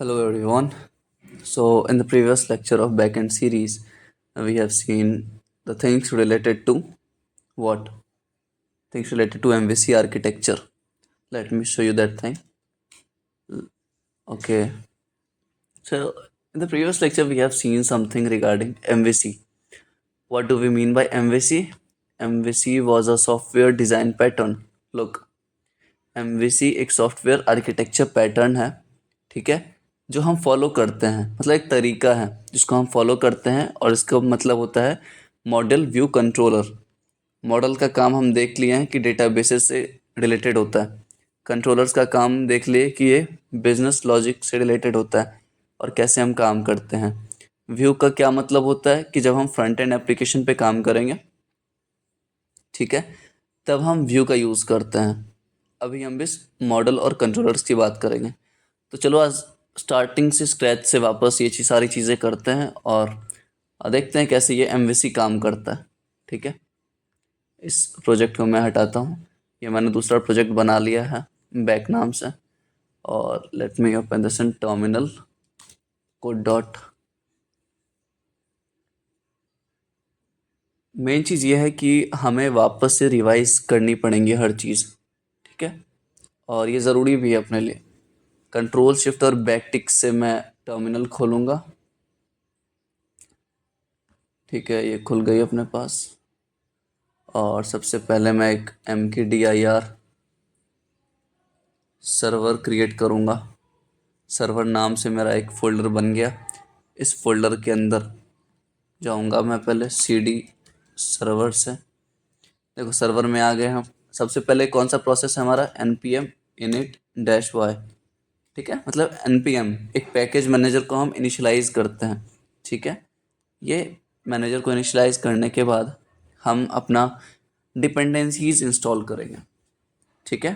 Hello everyone. So in the previous lecture of backend series, we have seen the things related to what? Things related to MVC architecture. Let me show you that thing. Okay. So in the previous lecture, we have seen something regarding MVC. What do we mean by MVC? MVC was a software design pattern. Look, MVC एक software architecture pattern है, ठीक है, जो हम follow करते हैं, मतलब एक तरीका है जिसको हम फॉलो करते हैं, और इसका मतलब होता है मॉडल व्यू कंट्रोलर। मॉडल का काम हम देख लिए हैं कि डेटाबेसेस से रिलेटेड होता है। कंट्रोलर्स का काम देख लिए कि ये बिजनेस लॉजिक से रिलेटेड होता है और कैसे हम काम करते हैं। व्यू का क्या मतलब होता है कि जब हम फ्रंट एंड एप्लीकेशन पे काम करेंगे, ठीक है, तब हम व्यू का यूज़ करते हैं। अभी हम इस मॉडल और कंट्रोलर्स की बात करेंगे। तो चलो आज स्टार्टिंग से स्क्रैच से वापस ये सारी चीज़ें करते हैं और देखते हैं कैसे ये एमवीसी काम करता है। ठीक है, इस प्रोजेक्ट को मैं हटाता हूँ। ये मैंने दूसरा प्रोजेक्ट बना लिया है बैक नाम से, और let me open this in terminal code dot. Main चीज़ ये है कि हमें वापस से रिवाइज करनी पड़ेंगी हर चीज़, ठीक है, और ये ज़रूरी भी है अपने लिए। कंट्रोल शिफ्ट और बैक टिक से मैं टर्मिनल खोलूँगा। ठीक है, ये खुल गई अपने पास, और सबसे पहले मैं एक mkdir सर्वर क्रिएट करूँगा। सर्वर नाम से मेरा एक फ़ोल्डर बन गया। इस फोल्डर के अंदर जाऊँगा मैं पहले cd सर्वर से। देखो सर्वर में आ गए हम। सबसे पहले कौन सा प्रोसेस है हमारा? npm init-y, ठीक है, मतलब npm एक पैकेज मैनेजर को हम इनिशियलाइज़ करते हैं। ठीक है, ये मैनेजर को इनिशियलाइज करने के बाद हम अपना डिपेंडेंसीज इंस्टॉल करेंगे। ठीक है,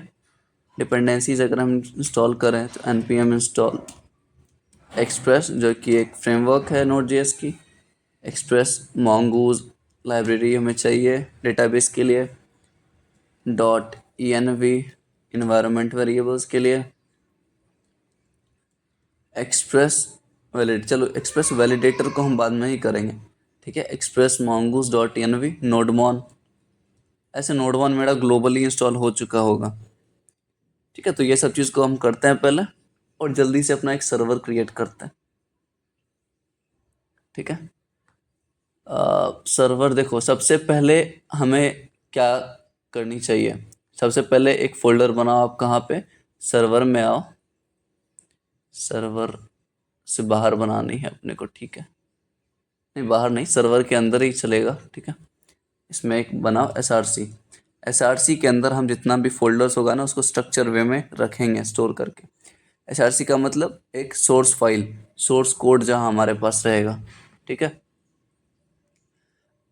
डिपेंडेंसीज अगर हम इंस्टॉल करें तो npm इंस्टॉल एक्सप्रेस, जो कि एक फ्रेमवर्क है नोड.js की। एक्सप्रेस mongoose लाइब्रेरी हमें चाहिए डेटाबेस के लिए। .env इन्वायरमेंट वेरिएबल्स के लिए। एक्सप्रेस वैलिड, चलो एक्सप्रेस वैलिडेटर को हम बाद में ही करेंगे। ठीक है, एक्सप्रेस mongoose.env नोडमॉन। ऐसे नोडमॉन मेरा ग्लोबली इंस्टॉल हो चुका होगा। ठीक है, तो ये सब चीज़ को हम करते हैं पहले, और जल्दी से अपना एक सर्वर क्रिएट करते हैं। ठीक है, सर्वर देखो, सबसे पहले हमें क्या करनी चाहिए? सबसे पहले एक फ़ोल्डर बनाओ। आप कहाँ पे? सर्वर में आओ। सर्वर से बाहर बनानी है अपने को, ठीक है, नहीं बाहर नहीं, सर्वर के अंदर ही चलेगा। ठीक है, इसमें एक बनाओ src। src के अंदर हम जितना भी फोल्डर्स होगा ना, उसको स्ट्रक्चर वे में रखेंगे स्टोर करके। src का मतलब एक सोर्स फाइल, सोर्स कोड जहाँ हमारे पास रहेगा। ठीक है,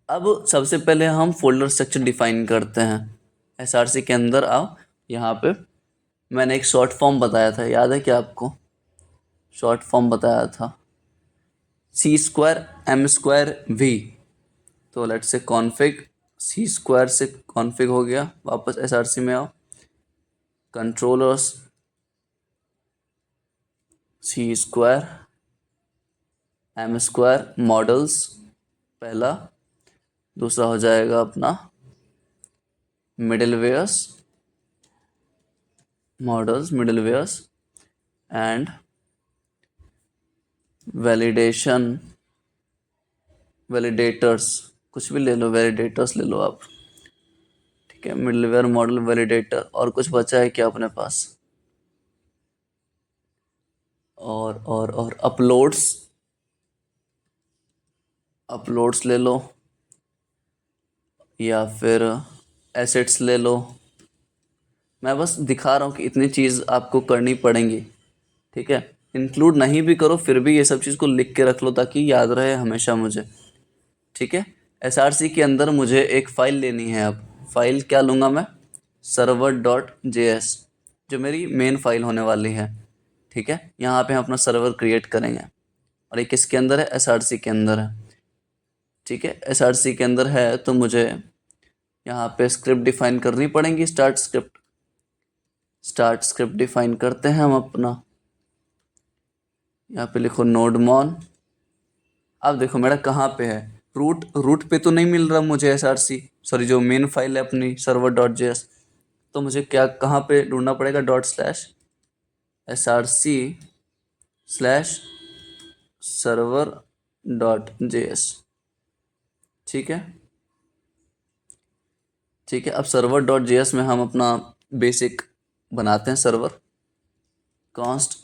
अब सबसे पहले हम फोल्डर स्ट्रक्चर डिफाइन करते हैं। src के अंदर आओ। यहाँ पे मैंने एक शॉर्ट फॉर्म बताया था, याद है क्या आपको? शॉर्ट फॉर्म बताया था C²M²V। तो लेट से कॉन्फ़िग C² से कॉन्फ़िग हो गया। वापस src में आओ, कंट्रोलर्स C²M² मॉडल्स पहला। दूसरा हो जाएगा अपना मिडलवेयर्स, मॉडल्स मिडलवेयर्स, एंड वैलिडेशन वैलिडेटर्स, कुछ भी ले लो, वैलिडेटर्स ले लो आप। ठीक है, मिडलवेयर मॉडल वैलिडेटर। और कुछ बचा है क्या अपने पास? और अपलोड्स, अपलोड्स ले लो, या फिर एसेट्स ले लो। मैं बस दिखा रहा हूँ कि इतनी चीज़ आपको करनी पड़ेंगी। ठीक है, इंक्लूड नहीं भी करो फिर भी ये सब चीज़ को लिख के रख लो ताकि याद रहे हमेशा मुझे। ठीक है, src के अंदर मुझे एक फ़ाइल लेनी है। अब फाइल क्या लूँगा मैं? server.js, जो मेरी मेन फाइल होने वाली है। ठीक है, यहाँ पे हम अपना सर्वर क्रिएट करेंगे, और ये किसके अंदर है? src के अंदर है। ठीक है, src के अंदर है तो मुझे यहाँ पे स्क्रिप्ट डिफाइन करनी पड़ेगी। स्टार्ट स्क्रिप्ट डिफाइन करते हैं हम अपना। यहाँ पे लिखो नोडमॉन। अब देखो मेरा कहाँ पे है, रूट रूट पे तो नहीं मिल रहा मुझे SRC, सॉरी जो मेन फाइल है अपनी server.js। तो मुझे क्या कहाँ पे ढूंढना पड़ेगा, ./src/server.js। ठीक है, ठीक है। अब server.js में हम अपना बेसिक बनाते हैं server. const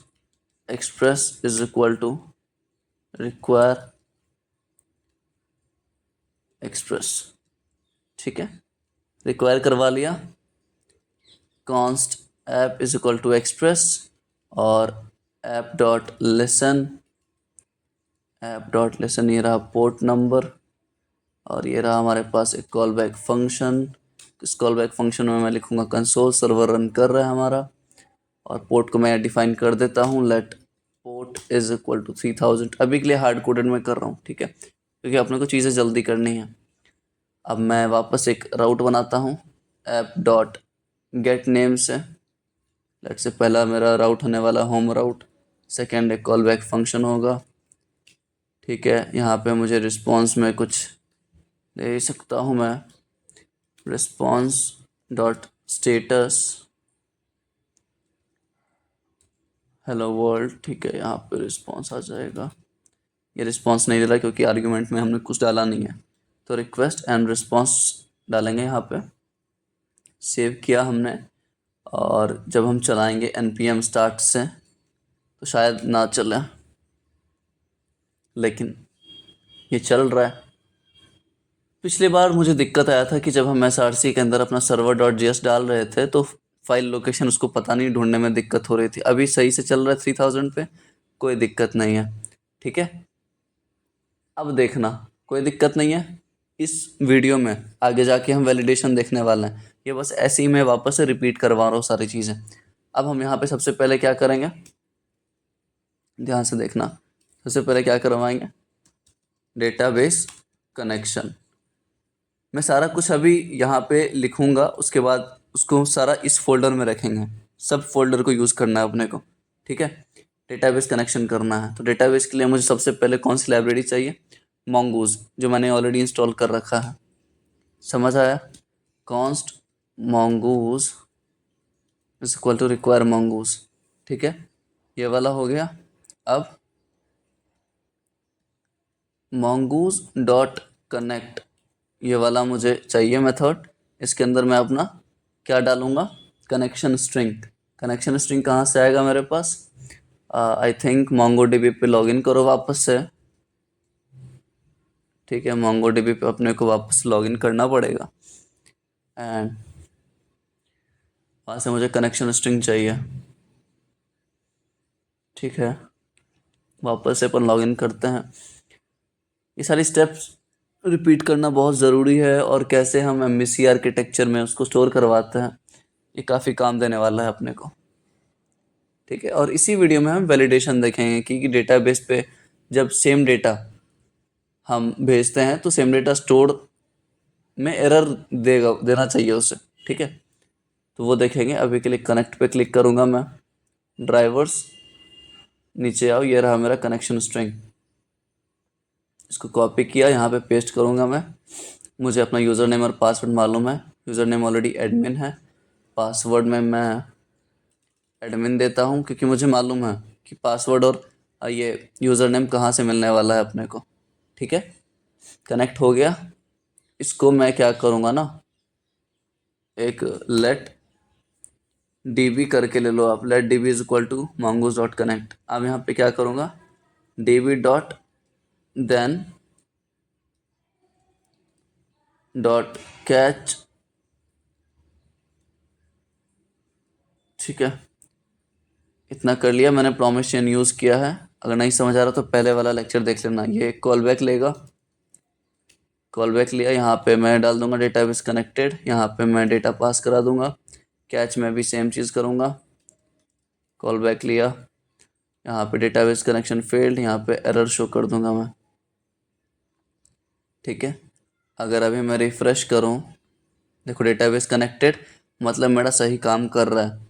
express is equal to require express। ठीक है, रिक्वायर करवा लिया। const app is equal to express और app.listen ये रहा पोर्ट नंबर, और ये रहा हमारे पास एक कॉल बैक फंक्शन। इस कॉल बैक फंक्शन में मैं लिखूंगा कंसोल सर्वर रन कर रहा है हमारा, और पोर्ट को मैं डिफाइन कर देता हूँ, let port is equal to 3000। अभी के लिए हार्ड कोडेड में कर रहा हूँ, ठीक है, क्योंकि अपने को चीज़ें जल्दी करनी है। अब मैं वापस एक राउट बनाता हूँ ऐप डॉट गेट नेम से। लेट से पहला मेरा राउट होने वाला होम राउट, सेकेंड एक कॉल बैक फंक्शन होगा। ठीक है, यहाँ पे मुझे रिस्पॉन्स में कुछ दे सकता हूँ मैं, response dot status hello world. ठीक है, यहाँ पे रिस्पॉन्स आ जाएगा। ये रिस्पॉन्स नहीं दे रहा क्योंकि आर्ग्यूमेंट में हमने कुछ डाला नहीं है, तो रिक्वेस्ट एंड रिस्पॉन्स डालेंगे यहाँ पे। सेव किया हमने, और जब हम चलाएंगे npm स्टार्ट से तो शायद ना चले, लेकिन ये चल रहा है। पिछली बार मुझे दिक्कत आया था कि जब हम SRC के अंदर अपना server.js डाल रहे थे तो फाइल लोकेशन उसको पता नहीं ढूंढने में दिक्कत हो रही थी। अभी सही से चल रहा है 3000 पे, कोई दिक्कत नहीं है। ठीक है, अब देखना कोई दिक्कत नहीं है। इस वीडियो में आगे जाके हम वैलिडेशन देखने वाले हैं, ये बस ऐसे ही मैं वापस से रिपीट करवा रहा हूँ सारी चीज़ें। अब हम यहाँ पे सबसे पहले क्या करेंगे, ध्यान से देखना। सबसे पहले क्या करवाएंगे, डेटाबेस कनेक्शन। मैं सारा कुछ अभी यहाँ पे लिखूंगा, उसके बाद उसको सारा इस फोल्डर में रखेंगे। सब फोल्डर को यूज़ करना है अपने को, ठीक है। डेटाबेस कनेक्शन करना है, तो डेटाबेस के लिए मुझे सबसे पहले कौन सी लाइब्रेरी चाहिए, mongoose, जो मैंने ऑलरेडी इंस्टॉल कर रखा है। समझ आया, const mongoose is equal to require mongoose। ठीक है, ये वाला हो गया। अब mongoose डॉट कनेक्ट, ये वाला मुझे चाहिए मेथड। इसके अंदर मैं अपना क्या डालूंगा, कनेक्शन स्ट्रिंग। कनेक्शन स्ट्रिंग कहाँ से आएगा मेरे पास, आई थिंक MongoDB पे लॉगिन करो वापस से। ठीक है, MongoDB पे अपने को वापस लॉगिन करना पड़ेगा, एंड वहाँ से मुझे कनेक्शन स्ट्रिंग चाहिए। ठीक है, वापस से अपन लॉगिन करते हैं। ये सारी स्टेप्स रिपीट करना बहुत ज़रूरी है, और कैसे हम MVC आर्किटेक्चर में उसको स्टोर करवाते हैं, ये काफ़ी काम देने वाला है अपने को। ठीक है, और इसी वीडियो में हम वैलिडेशन देखेंगे कि डेटाबेस पे जब सेम डेटा हम भेजते हैं तो सेम डेटा स्टोर में एरर देना चाहिए उसे। ठीक है, तो वो देखेंगे। अभी के लिए कनेक्ट पे क्लिक करूँगा मैं, ड्राइवर्स, नीचे आओ, ये रहा मेरा कनेक्शन स्ट्रिंग। इसको कॉपी किया, यहाँ पे पेस्ट करूँगा मैं। मुझे अपना यूज़र नेम और पासवर्ड मालूम है, यूज़र नेम ऑलरेडी एडमिन है, पासवर्ड में मैं एडमिन देता हूँ क्योंकि मुझे मालूम है कि पासवर्ड और ये यूज़र नेम कहाँ से मिलने वाला है अपने को। ठीक है, कनेक्ट हो गया। इसको मैं क्या करूँगा ना, एक लेट db करके ले लो आप, let db is equal to mongoose dot connect. अब यहाँ पे क्या करूँगा, db dot then dot catch. ठीक है, इतना कर लिया मैंने, प्रॉमिशन यूज़ किया है। अगर नहीं समझ आ रहा तो पहले वाला लेक्चर देख लेना। ये कॉल बैक लेगा, कॉल बैक लिया, यहाँ पे मैं डाल दूंगा डेटाबेस कनेक्टेड, यहाँ पे मैं डेटा पास करा दूंगा। कैच में भी सेम चीज़ करूँगा, कॉल बैक लिया, यहाँ पे डेटाबेस कनेक्शन फेल्ड, यहाँ पे एरर शो कर दूंगा मैं। ठीक है, अगर अभी मैं रिफ़्रेश करूँ, देखो डेटाबेस कनेक्टेड, मतलब मेरा सही काम कर रहा है।